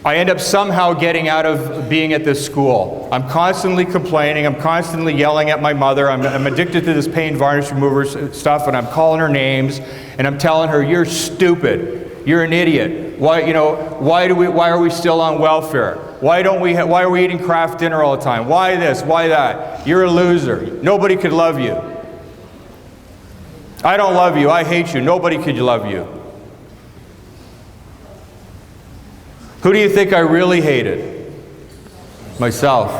I end up somehow getting out of being at this school. I'm constantly complaining. I'm constantly yelling at my mother. I'm addicted to this paint varnish remover stuff, and I'm calling her names, and I'm telling her, "You're stupid. You're an idiot. Why are we still on welfare? Why are we eating Kraft dinner all the time? Why this? Why that? You're a loser. Nobody could love you. I don't love you. I hate you. Nobody could love you." Who do you think I really hated? Myself.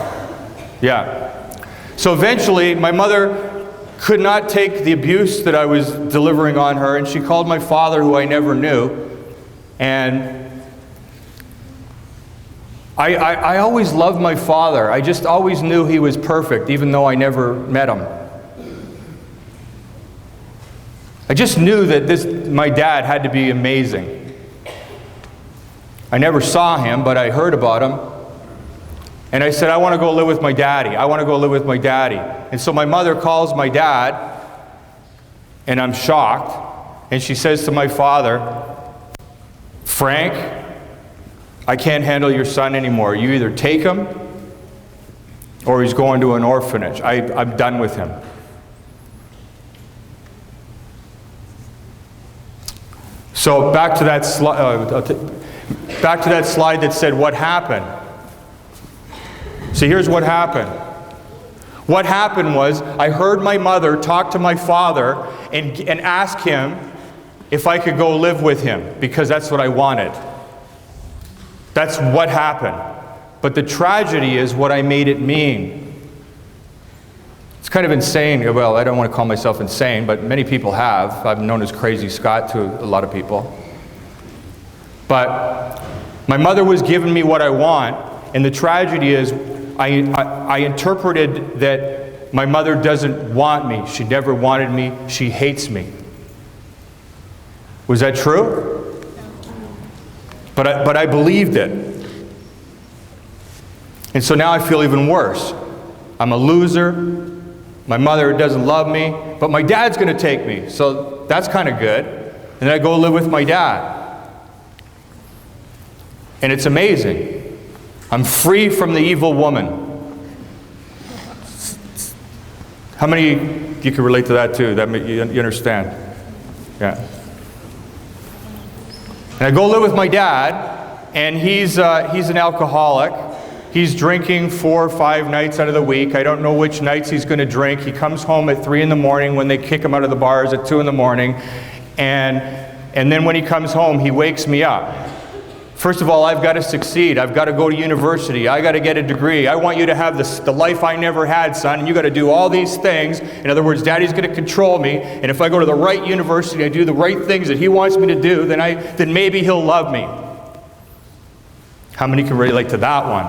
Yeah. So eventually, my mother could not take the abuse that I was delivering on her, and she called my father, who I never knew. And I always loved my father. I just always knew he was perfect, even though I never met him. I just knew that my dad had to be amazing. I never saw him, but I heard about him. And I said, "I want to go live with my daddy. I want to go live with my daddy." And so my mother calls my dad, and I'm shocked. And she says to my father, "Frank, I can't handle your son anymore. You either take him, or he's going to an orphanage. I'm done with him." So back to that slide that said what happened. So here's what happened. What happened was I heard my mother talk to my father and ask him if I could go live with him, because that's what I wanted. That's what happened. But the tragedy is what I made it mean. It's kind of insane. Well, I don't want to call myself insane, but many people have. I'm known as Crazy Scott to a lot of people. But my mother was giving me what I want, and the tragedy is I interpreted that my mother doesn't want me. She never wanted me. She hates me. Was that true? But I believed it. And so now I feel even worse. I'm a loser. My mother doesn't love me, but my dad's going to take me. So that's kind of good. And then I go live with my dad. And it's amazing. I'm free from the evil woman. How many you can relate to that too? That you understand? Yeah. And I go live with my dad, and he's an alcoholic. He's drinking 4 or 5 nights out of the week. I don't know which nights he's going to drink. He comes home at 3 in the morning when they kick him out of the bars at 2 in the morning. And then when he comes home, he wakes me up. First of all, I've got to succeed. I've got to go to university. I got to get a degree. I want you to have the life I never had, son. And you got to do all these things. In other words, Daddy's going to control me. And if I go to the right university, I do the right things that he wants me to do, then maybe he'll love me. How many can relate to that one?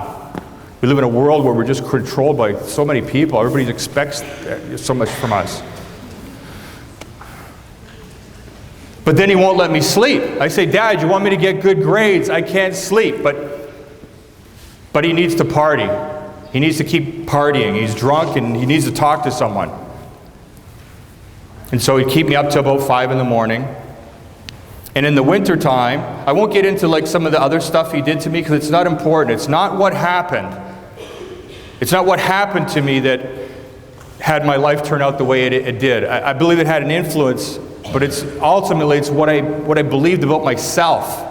We live in a world where we're just controlled by so many people. Everybody expects so much from us. But then he won't let me sleep. I say, "Dad, you want me to get good grades? I can't sleep." But he needs to party. He needs to keep partying. He's drunk and he needs to talk to someone. And so he'd keep me up till about 5 in the morning. And in the winter time, I won't get into like some of the other stuff he did to me because it's not important. It's not what happened. It's not what happened to me that had my life turn out the way it did. I believe it had an influence, but ultimately it's what I believed about myself.